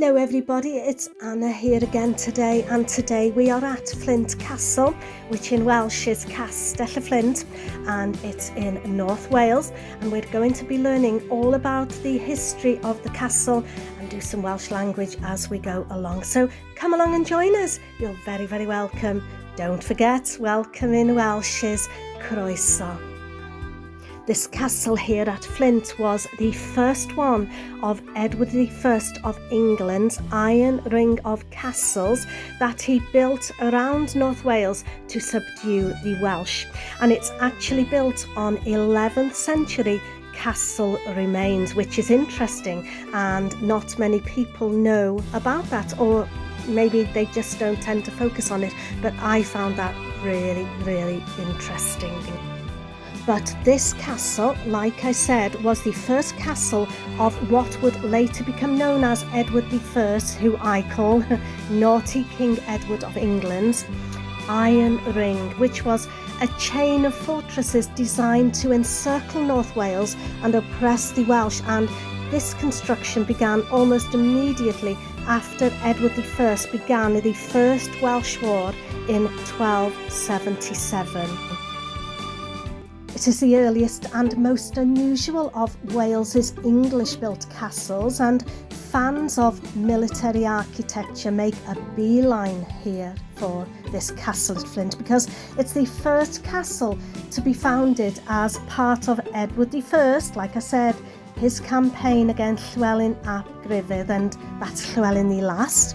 Hello everybody, it's Anna here again today, and today we are at FLINT Castle, which in Welsh is CASTELL Y FFLINT, and it's in North Wales, and we're going to be learning all about the history of the castle and do some Welsh language as we go along. So come along and join us, you're very, very welcome. Don't forget, welcome in Welsh is croeso. This castle here at Flint was the first one of Edward I of England's iron ring of castles that he built around North Wales to subdue the Welsh. And it's actually built on 11th century castle remains, which is interesting, and not many people know about that, or maybe they just don't tend to focus on it, but I found that really, really interesting. But this castle, like I said, was the first castle of what would later become known as Edward I, who I call Naughty King Edward of England's Iron Ring, which was a chain of fortresses designed to encircle North Wales and oppress the Welsh, and this construction began almost immediately after Edward I began the First Welsh War in 1277. It is the earliest and most unusual of Wales's English-built castles, and fans of military architecture make a beeline here for this castle at Flint, because it's the first castle to be founded as part of Edward I, like I said, his campaign against Llywelyn ap Gruffydd, and that's Llywelyn the Last,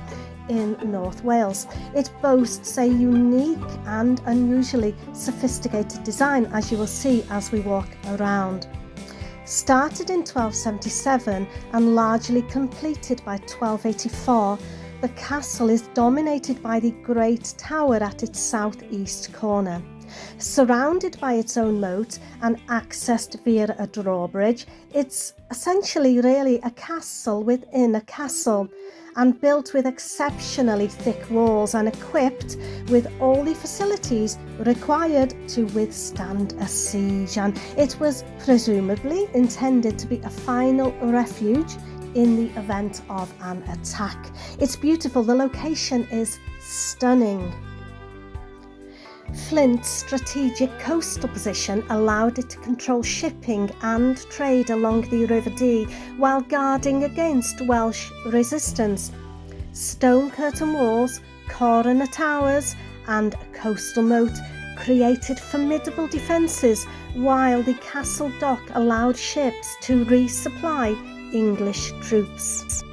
in North Wales. It boasts a unique and unusually sophisticated design, as you will see as we walk around. Started in 1277 and largely completed by 1284, the castle is dominated by the Great Tower at its southeast corner. Surrounded by its own moat and accessed via a drawbridge, it's essentially really a castle within a castle, and built with exceptionally thick walls and equipped with all the facilities required to withstand a siege. And it was presumably intended to be a final refuge in the event of an attack. It's beautiful, the location is stunning. Flint's strategic coastal position allowed it to control shipping and trade along the River Dee while guarding against Welsh resistance. Stone curtain walls, coroner towers and a coastal moat created formidable defences, while the castle dock allowed ships to resupply English troops.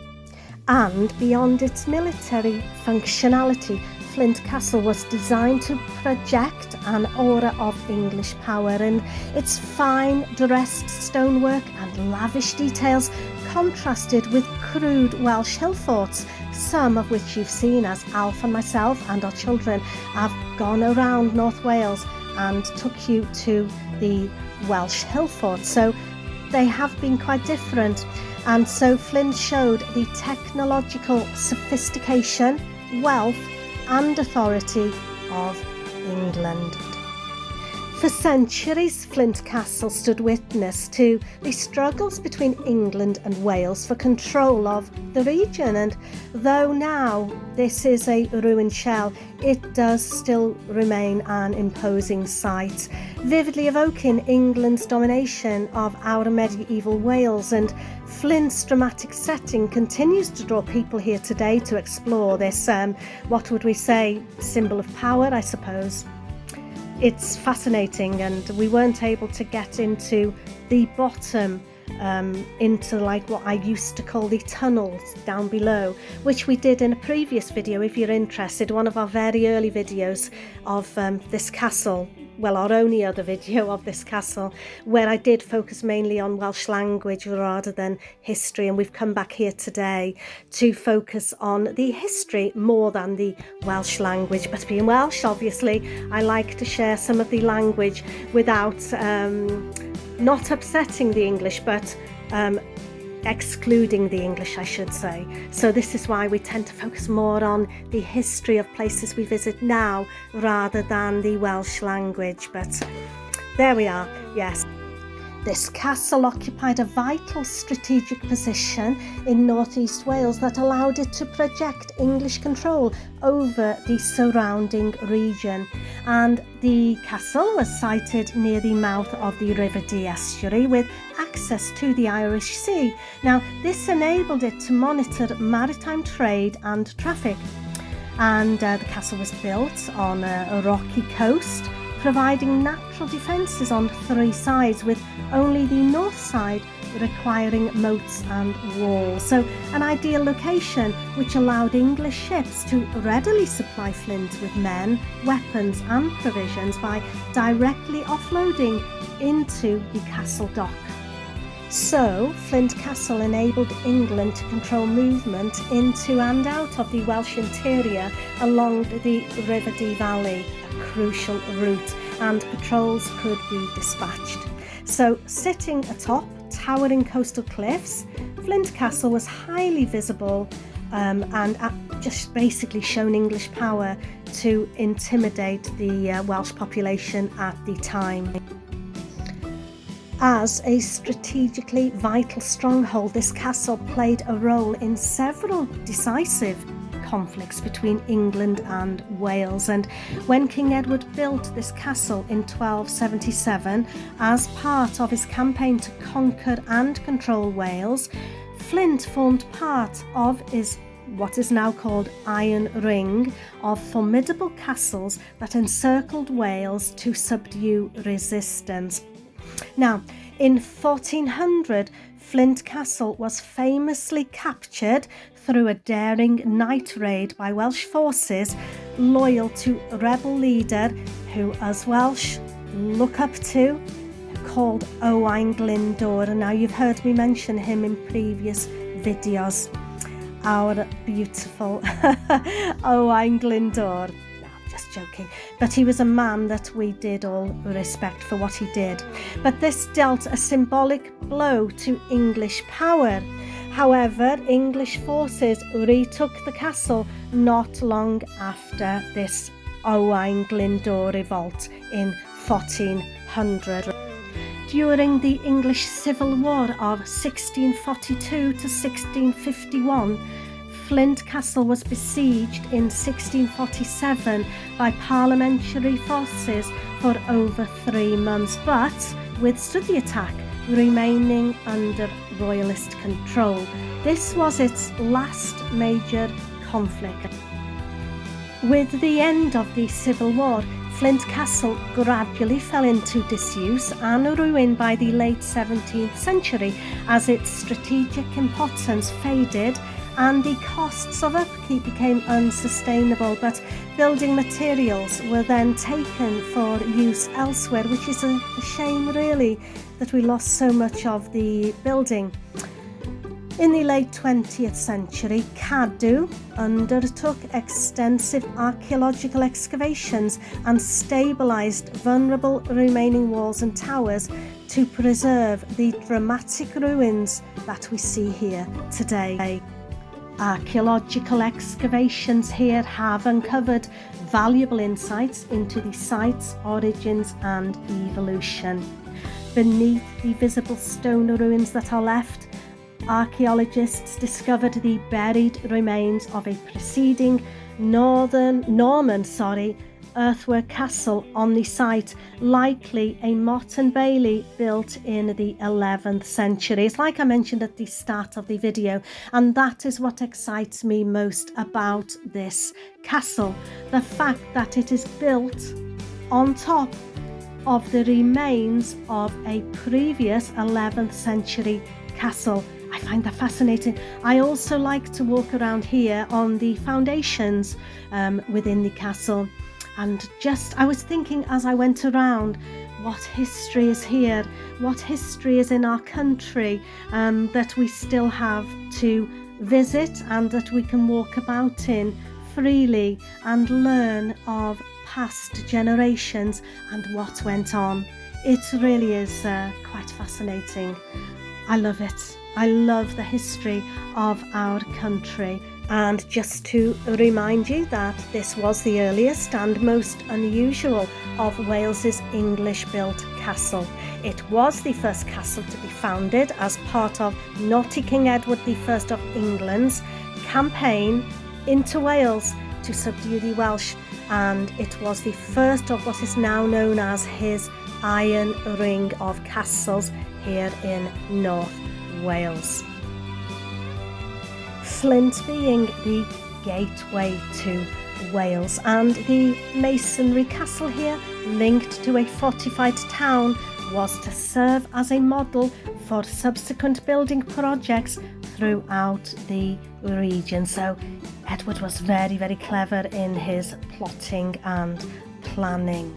And beyond its military functionality, FLINT Castle was designed to project an aura of English power, and its fine dressed stonework and lavish details contrasted with crude Welsh hill forts, some of which you've seen as Alf and myself and our children have gone around North Wales and took you to the Welsh hill forts. So they have been quite different, and so Flint showed the technological sophistication, wealth and authority of England. For centuries, Flint Castle stood witness to the struggles between England and Wales for control of the region, and though now this is a ruined shell, it does still remain an imposing sight, vividly evoking England's domination of our medieval Wales. And Flint's dramatic setting continues to draw people here today to explore this, what would we say, symbol of power, I suppose. It's fascinating, and we weren't able to get into the bottom, into like what I used to call the tunnels down below, which we did in a previous video if you're interested, one of our very early videos of this castle. Well, our only other video of this castle, where I did focus mainly on Welsh language rather than history, and we've come back here today to focus on the history more than the Welsh language. But being Welsh, obviously, I like to share some of the language without not upsetting the English, but excluding the English, I should say. So this is why we tend to focus more on the history of places we visit now rather than the Welsh language. But there we are, yes. This castle occupied a vital strategic position in northeast Wales that allowed it to project English control over the surrounding region. And the castle was sited near the mouth of the River Dee estuary with access to the Irish Sea. Now, this enabled it to monitor maritime trade and traffic. And the castle was built on a rocky coast, providing natural defences on 3 sides, with only the north side requiring moats and walls. So an ideal location which allowed English ships to readily supply Flint with men, weapons and provisions by directly offloading into the castle dock. So, Flint Castle enabled England to control movement into and out of the Welsh interior along the River Dee Valley, a crucial route, and patrols could be dispatched. So, sitting atop towering coastal cliffs, Flint Castle was highly visible and just basically shown English power to intimidate the Welsh population at the time. As a strategically vital stronghold, this castle played a role in several decisive conflicts between England and Wales. And when King Edward built this castle in 1277 as part of his campaign to conquer and control Wales, Flint formed part of what is now called Iron Ring of formidable castles that encircled Wales to subdue resistance. Now, in 1400, Flint Castle was famously captured through a daring night raid by Welsh forces loyal to a rebel leader who, as Welsh look up to, called Owain Glyndwr. Now, you've heard me mention him in previous videos. Our beautiful Owain Glyndwr. Just joking, but he was a man that we did all respect for what he did. But this dealt a symbolic blow to English power. However, English forces retook the castle not long after this Owain Glyndwr revolt in 1400. During the English Civil War of 1642 to 1651, Flint Castle was besieged in 1647 by parliamentary forces for over 3 months, but withstood the attack, remaining under royalist control. This was its last major conflict. With the end of the Civil War, Flint Castle gradually fell into disuse and ruin by the late 17th century as its strategic importance faded and the costs of upkeep became unsustainable, but building materials were then taken for use elsewhere, which is a shame really that we lost so much of the building. In the late 20th century, Cadw undertook extensive archaeological excavations and stabilised vulnerable remaining walls and towers to preserve the dramatic ruins that we see here today. Archaeological excavations here have uncovered valuable insights into the site's origins and evolution. Beneath the visible stone ruins that are left, archaeologists discovered the buried remains of a preceding Norman earthwork castle on the site, likely a motte and bailey built in the 11th century. It's like I mentioned at the start of the video, and that is what excites me most about this castle, the fact that it is built on top of the remains of a previous 11th century castle. I find that fascinating. I also like to walk around here on the foundations within the castle. And I was thinking as I went around, what history is here, what history is in our country that we still have to visit and that we can walk about in freely and learn of past generations and what went on. It really is quite fascinating. I love it. I love the history of our country. And just to remind you that this was the earliest and most unusual of Wales's English-built castle. It was the first castle to be founded as part of Naughty King Edward I of England's campaign into Wales to subdue the Welsh, and it was the first of what is now known as his Iron Ring of castles here in North Wales. Flint being the gateway to Wales, and the masonry castle here, linked to a fortified town, was to serve as a model for subsequent building projects throughout the region. So Edward was very, very clever in his plotting and planning.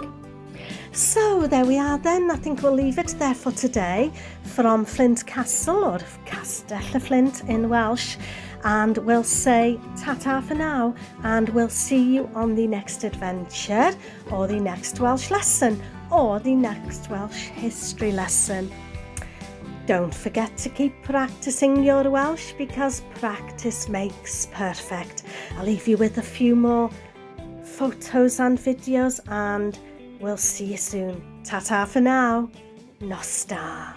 So there we are then. I think we'll leave it there for today from Flint Castle, or Castell y Flint in Welsh, and we'll say ta-ta for now, and we'll see you on the next adventure, or the next Welsh lesson, or the next Welsh history lesson. Don't forget to keep practicing your Welsh, because practice makes perfect. I'll leave you with a few more photos and videos, and we'll see you soon. Ta-ta for now. Nostar.